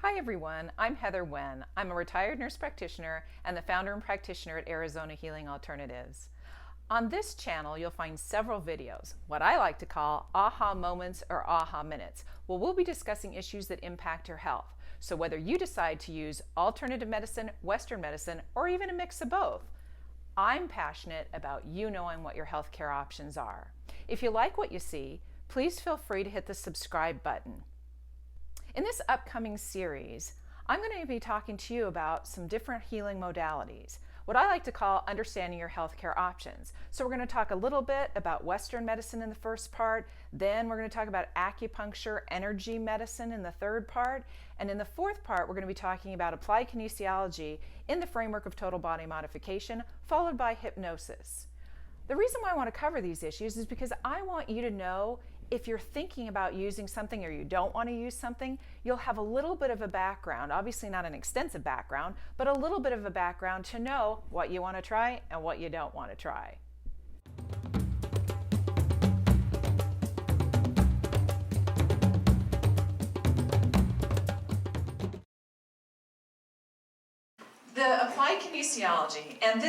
Hi everyone, I'm Heather Wen. I'm a retired nurse practitioner and the founder and practitioner at Arizona Healing Alternatives. On this channel, you'll find several videos, what I like to call aha moments or aha minutes, where we'll be discussing issues that impact your health. So whether you decide to use alternative medicine, Western medicine, or even a mix of both, I'm passionate about you knowing what your healthcare options are. If you like what you see, please feel free to hit the subscribe button. In this upcoming series, I'm going to be talking to you about some different healing modalities, what I like to call understanding your healthcare options. So we're going to talk a little bit about Western medicine in the first part, then we're going to talk about acupuncture, energy medicine in the third part, and in the fourth part, we're going to be talking about applied kinesiology in the framework of total body modification, followed by hypnosis. The reason why I want to cover these issues is because I want you to know if you're thinking about using something or you don't want to use something, you'll have a little bit of a background, obviously not an extensive background, but a little bit of a background to know what you want to try and what you don't want to try. The applied kinesiology, and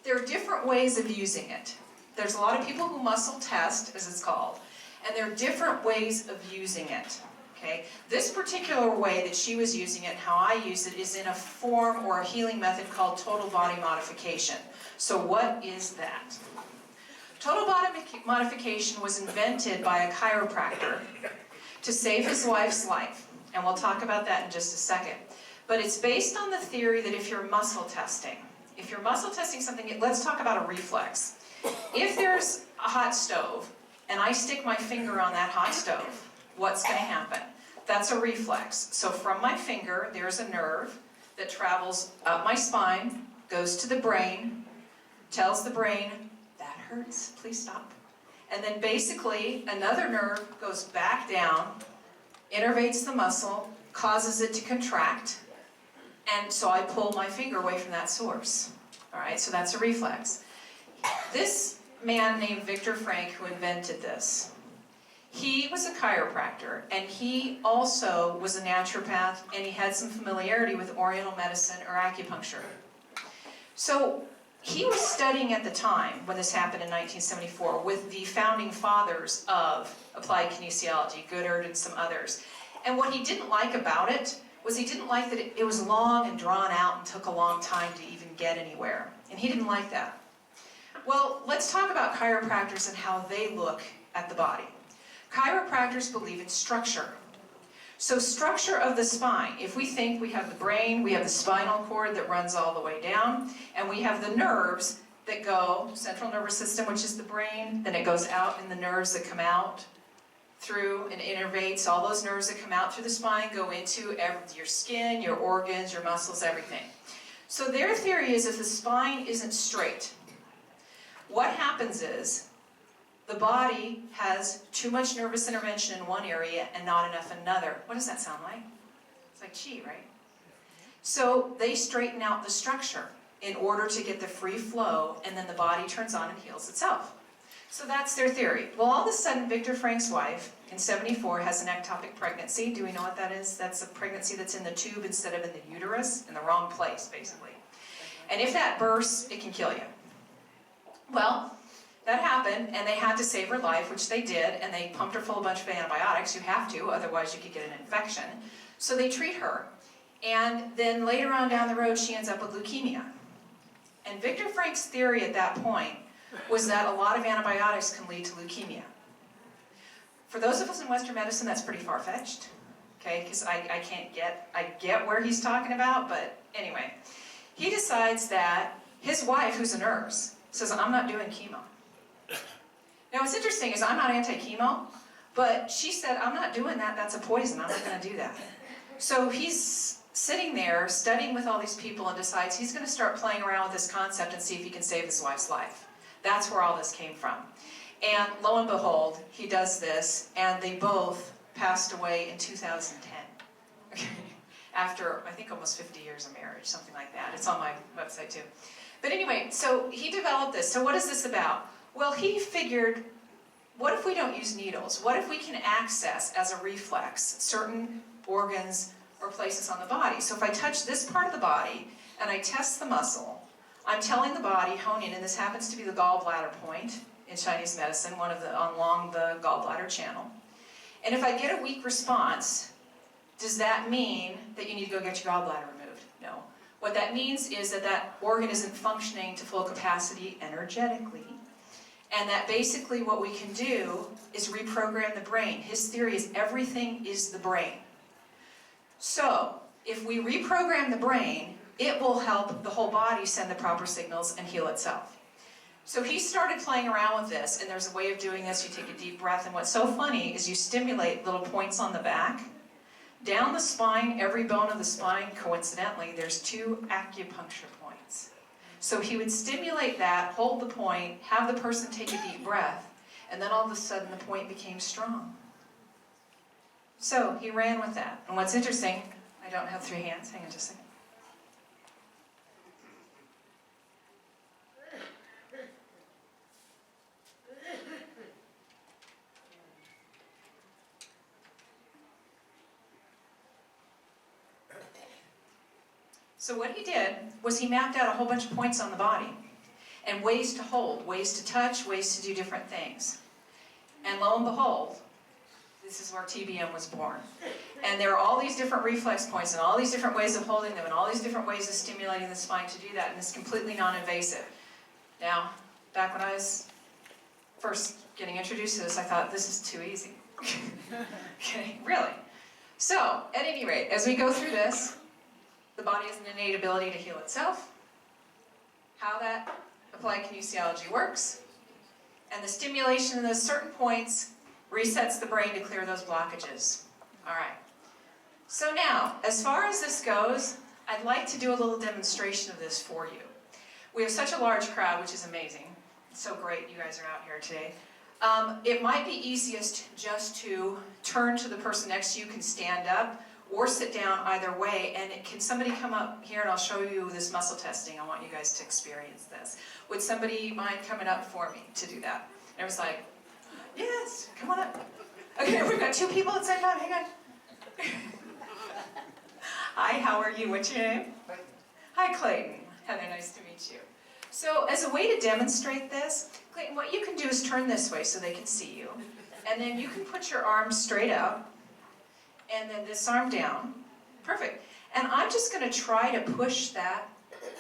there are different ways of using it. There's a lot of people who muscle test, as it's called, and there are different ways of using it. Okay? This particular way that she was using it, how I use it, is in a form or a healing method called total body modification. So what is that? Total body modification was invented by a chiropractor to save his wife's life, and we'll talk about that in just a second. But it's based on the theory that if you're muscle testing something, let's talk about a reflex. If there's a hot stove, and I stick my finger on that hot stove, what's going to happen? That's a reflex. So from my finger, there's a nerve that travels up my spine, goes to the brain, tells the brain, that hurts, please stop. And then basically, another nerve goes back down, innervates the muscle, causes it to contract, and so I pull my finger away from that source. All right, so that's a reflex. This man named Viktor Frankl, who invented this, he was a chiropractor, and he also was a naturopath, and he had some familiarity with Oriental medicine or acupuncture. So he was studying at the time, when this happened in 1974, with the founding fathers of applied kinesiology, Goodard and some others. And what he didn't like about it was he didn't like that it was long and drawn out and took a long time to even get anywhere. And he didn't like that. Well, let's talk about chiropractors and how they look at the body. Chiropractors believe in structure. So structure of the spine, if we think we have the brain, we have the spinal cord that runs all the way down, and we have the nerves that go, central nervous system, which is the brain, then it goes out in the nerves that come out through and innervates. All those nerves that come out through the spine go into your skin, your organs, your muscles, everything. So their theory is if the spine isn't straight, what happens is the body has too much nervous intervention in one area and not enough in another. What does that sound like? It's like chi, right? So they straighten out the structure in order to get the free flow, and then the body turns on and heals itself. So that's their theory. Well, all of a sudden, Viktor Frankl's wife in 74 has an ectopic pregnancy. Do we know what that is? That's a pregnancy that's in the tube instead of in the uterus, in the wrong place, basically. And if that bursts, it can kill you. Well, that happened, and they had to save her life, which they did, and they pumped her full of a bunch of antibiotics. You have to, otherwise you could get an infection. So they treat her, and then later on down the road, she ends up with leukemia. And Viktor Frankl's theory at that point was that a lot of antibiotics can lead to leukemia. For those of us in Western medicine, that's pretty far-fetched, okay, because I get where he's talking about, but anyway. He decides that his wife, who's a nurse, says, I'm not doing chemo. Now what's interesting is I'm not anti-chemo, but she said, I'm not doing that, that's a poison, I'm not going to do that. So he's sitting there studying with all these people and decides he's going to start playing around with this concept and see if he can save his wife's life. That's where all this came from. And lo and behold, he does this, and they both passed away in 2010. After, I think, almost 50 years of marriage, something like that. It's on my website too. But anyway, so he developed this. So what is this about? Well, he figured, what if we don't use needles? What if we can access, as a reflex, certain organs or places on the body. So if I touch this part of the body and I test the muscle, I'm telling the body, hone in, and this happens to be the gallbladder point in Chinese medicine, one of the along the gallbladder channel. And if I get a weak response, does that mean that you need to go get your gallbladder removed? No. What that means is that that organ isn't functioning to full capacity energetically, and that basically what we can do is reprogram the brain. His theory is everything is the brain. So, if we reprogram the brain, it will help the whole body send the proper signals and heal itself. So he started playing around with this, and there's a way of doing this. You take a deep breath, and what's so funny is you stimulate little points on the back. Down the spine, every bone of the spine, coincidentally, there's 2 acupuncture points. So he would stimulate that, hold the point, have the person take a deep breath, and then all of a sudden the point became strong. So he ran with that. And what's interesting, I don't have 3 hands, hang on just a second. So what he did was he mapped out a whole bunch of points on the body and ways to hold, ways to touch, ways to do different things. And lo and behold, this is where TBM was born. And there are all these different reflex points and all these different ways of holding them and all these different ways of stimulating the spine to do that, and it's completely non-invasive. Now, back when I was first getting introduced to this, I thought, this is too easy. Okay, really? So, at any rate, as we go through this, the body has an innate ability to heal itself, how that applied kinesiology works, and the stimulation of those certain points resets the brain to clear those blockages. All right. So now, as far as this goes, I'd like to do a little demonstration of this for you. We have such a large crowd, which is amazing. It's so great you guys are out here today. It might be easiest just to turn to the person next to you, can stand up, or sit down either way, and can somebody come up here and I'll show you this muscle testing. I want you guys to experience this. Would somebody mind coming up for me to do that? And I was like, yes, come on up. Okay, we've got 2 people at the same time, hang on. Hi, how are you? What's your name? Clayton. Hi, Clayton. Heather, nice to meet you. So as a way to demonstrate this, Clayton, what you can do is turn this way so they can see you. And then you can put your arms straight out, and then this arm down. Perfect. And I'm just going to try to push that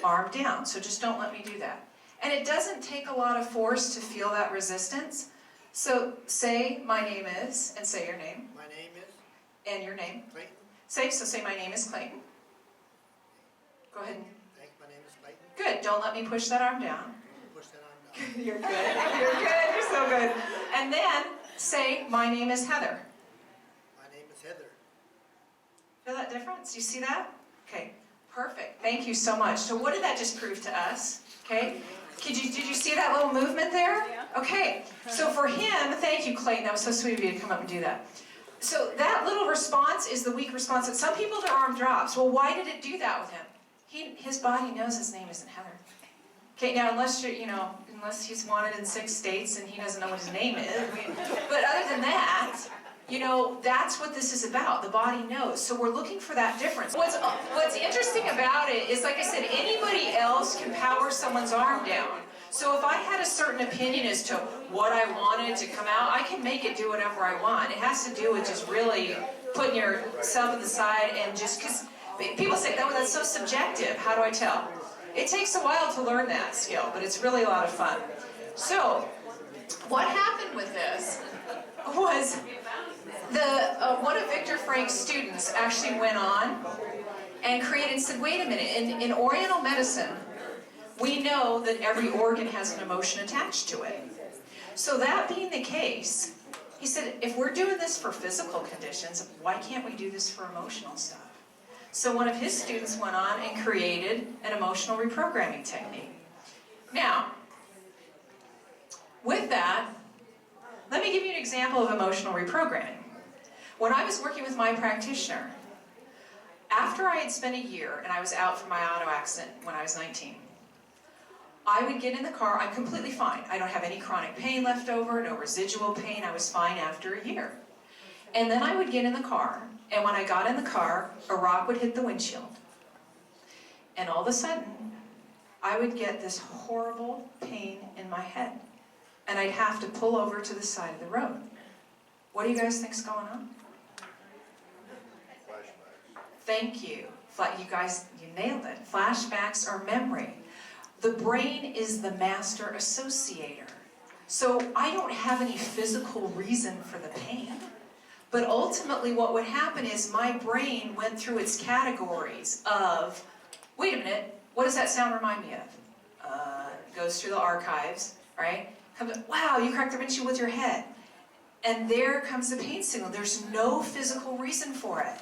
arm down, so just don't let me do that. And it doesn't take a lot of force to feel that resistance. So say, my name is, and say your name. My name is And your name. Clayton. Say my name is Clayton. Go ahead. My name is Clayton. Good. Don't let me push that arm down. Push that arm down. You're good. You're good. You're so good. And then say, my name is Heather. My name is Heather. Feel that difference? You see that? Okay. Perfect. Thank you so much. So what did that just prove to us? Okay. Did you see that little movement there? Yeah. Okay. So for him, thank you, Clayton. That was so sweet of you to come up and do that. So that little response is the weak response. That some people, their arm drops. Well, why did it do that with him? His body knows his name isn't Heather. Okay, now unless unless he's wanted in 6 states and he doesn't know what his name is. But other than that, that's what this is about. The body knows. So we're looking for that difference. What's interesting about it is, like I said, anybody else can power someone's arm down. So if I had a certain opinion as to what I wanted to come out, I can make it do whatever I want. It has to do with just really putting yourself to the side and just, because people say, oh, that's so subjective. How do I tell? It takes a while to learn that skill, but it's really a lot of fun. So what happened with this was one of Viktor Frankl's students actually went on and created and said, wait a minute, in Oriental medicine, we know that every organ has an emotion attached to it. So that being the case, he said, if we're doing this for physical conditions, why can't we do this for emotional stuff? So one of his students went on and created an emotional reprogramming technique. Now, with that, let me give you an example of emotional reprogramming. When I was working with my practitioner, after I had spent a year and I was out for my auto accident when I was 19, I would get in the car, I'm completely fine. I don't have any chronic pain left over, no residual pain, I was fine after a year. And then I would get in the car And when I got in the car, a rock would hit the windshield. And all of a sudden, I would get this horrible pain in my head. And I'd have to pull over to the side of the road. What do you guys think's going on? Flashbacks. Thank you. You guys, you nailed it. Flashbacks are memory. The brain is the master associator. So I don't have any physical reason for the pain. But ultimately what would happen is my brain went through its categories of, wait a minute, what does that sound remind me of? Goes through the archives, right? Comes, wow, you cracked the windshield with your head. And there comes the pain signal. There's no physical reason for it.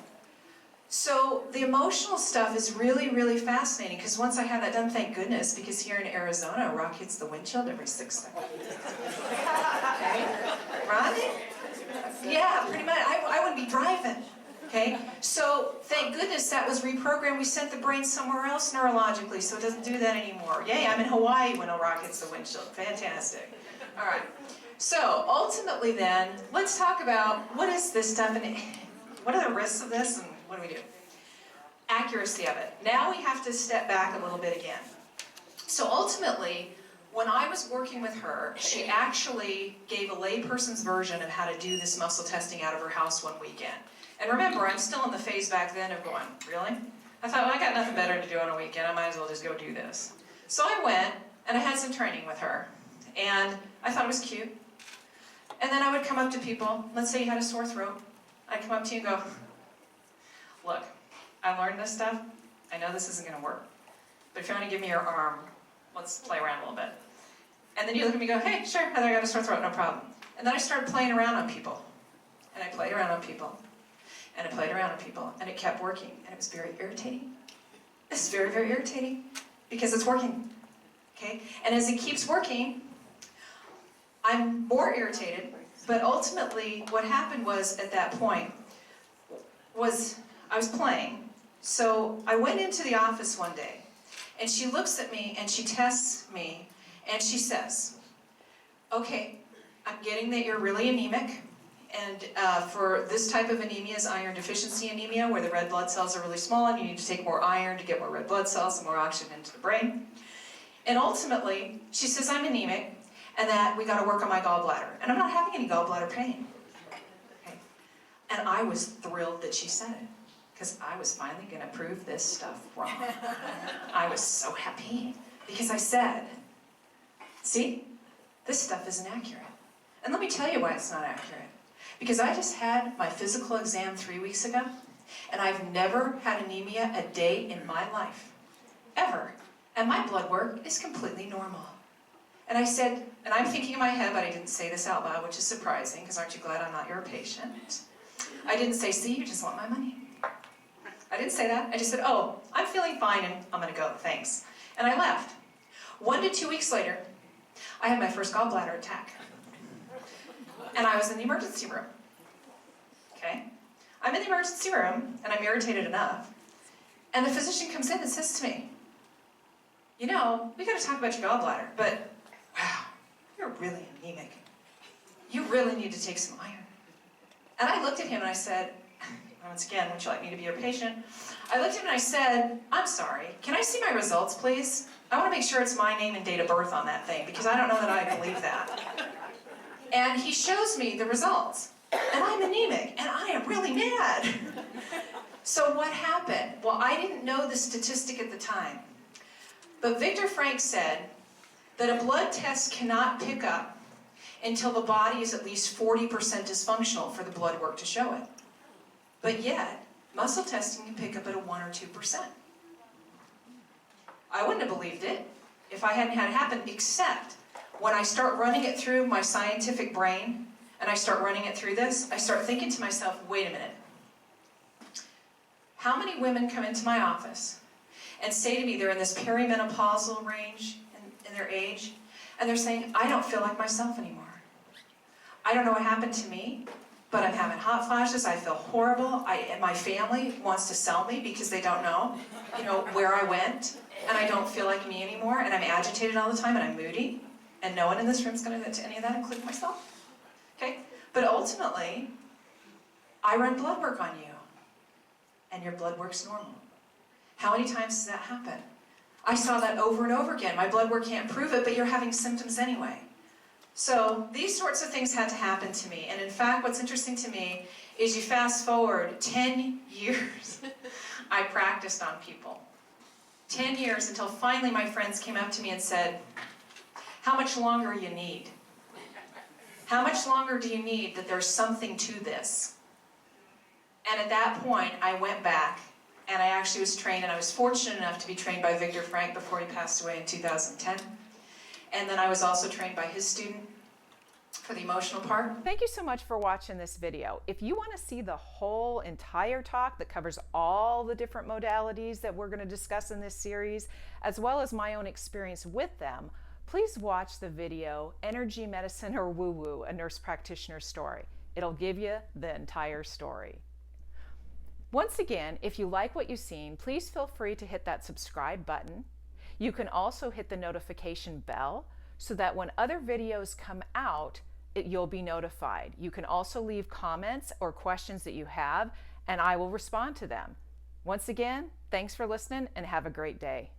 So the emotional stuff is really, really fascinating, because once I had that done, thank goodness, because here in Arizona, a rock hits the windshield every 6 seconds. Okay? Right? Yeah, pretty much. I wouldn't be driving. Okay? So thank goodness that was reprogrammed. We sent the brain somewhere else neurologically, so it doesn't do that anymore. Yay, I'm in Hawaii when a rock hits the windshield. Fantastic. All right. So ultimately then, let's talk about what is this stuff and what are the risks of this and what do we do? Accuracy of it. Now we have to step back a little bit again. So ultimately, when I was working with her, she actually gave a layperson's version of how to do this muscle testing out of her house one weekend. And remember, I'm still in the phase back then of going, really? I thought, well, I got nothing better to do on a weekend, I might as well just go do this. So I went, and I had some training with her. And I thought it was cute. And then I would come up to people, let's say you had a sore throat. I'd come up to you and go, look, I learned this stuff. I know this isn't going to work. But if you want to give me your arm, let's play around a little bit. And then you look at me and go, hey, sure, Heather, I got a sore throat, no problem. And then I started playing around on people. And I played around on people. And I played around on people. And it kept working. And it was very irritating. It's very, very irritating. Because it's working. Okay? And as it keeps working, I'm more irritated. But ultimately, what happened was, at that point, was I was playing. So I went into the office one day. And she looks at me and she tests me and she says, okay, I'm getting that you're really anemic, and for this type of anemia is iron deficiency anemia, where the red blood cells are really small and you need to take more iron to get more red blood cells and more oxygen into the brain. And ultimately, she says I'm anemic and that we got to work on my gallbladder. And I'm not having any gallbladder pain. Okay? And I was thrilled that she said it, because I was finally going to prove this stuff wrong. I was so happy, because I said, see, this stuff isn't accurate. And let me tell you why it's not accurate. Because I just had my physical exam 3 weeks ago, and I've never had anemia a day in my life, ever. And my blood work is completely normal. And I said, and I'm thinking in my head, but I didn't say this out loud, which is surprising, because aren't you glad I'm not your patient? I didn't say, see, you just want my money. I didn't say that. I just said, oh, I'm feeling fine and I'm going to go, thanks. And I left. 1 to 2 weeks later, I had my first gallbladder attack. And I was in the emergency room. Okay? I'm in the emergency room, and I'm irritated enough. And the physician comes in and says to me, you know, we got to talk about your gallbladder, but wow, you're really anemic. You really need to take some iron. And I looked at him and I said, once again, would you like me to be your patient? I looked at him and I said, I'm sorry, can I see my results, please? I want to make sure it's my name and date of birth on that thing, because I don't know that I believe that. And he shows me the results. And I'm anemic, and I am really mad. So what happened? Well, I didn't know the statistic at the time. But Viktor Frankl said that a blood test cannot pick up until the body is at least 40% dysfunctional for the blood work to show it. But yet, muscle testing can pick up at a 1 or 2%. I wouldn't have believed it if I hadn't had it happen, except when I start running it through my scientific brain, and I start running it through this, I start thinking to myself, wait a minute. How many women come into my office and say to me they're in this perimenopausal range in their age, and they're saying, I don't feel like myself anymore. I don't know what happened to me, but I'm having hot flashes, I feel horrible, and my family wants to sell me because they don't know, where I went, and I don't feel like me anymore, and I'm agitated all the time, and I'm moody, and no one in this room is going to get to any of that, including myself. Okay? But ultimately, I run blood work on you. and your blood work's normal. How many times does that happen? I saw that over and over again. My blood work can't prove it, but you're having symptoms anyway. So these sorts of things had to happen to me. And in fact, what's interesting to me is you fast forward 10 years, I practiced on people. 10 years until finally my friends came up to me and said, how much longer you need? How much longer do you need that there's something to this? And at that point, I went back and I actually was trained, and I was fortunate enough to be trained by Viktor Frank before he passed away in 2010. And then I was also trained by his student for the emotional part. Thank you so much for watching this video. If you want to see the whole entire talk that covers all the different modalities that we're going to discuss in this series, as well as my own experience with them, please watch the video, Energy Medicine or Woo Woo, a Nurse Practitioner Story. It'll give you the entire story. Once again, if you like what you've seen, please feel free to hit that subscribe button. You can also hit the notification bell so that when other videos come out, you'll be notified. You can also leave comments or questions that you have, and I will respond to them. Once again, thanks for listening and have a great day.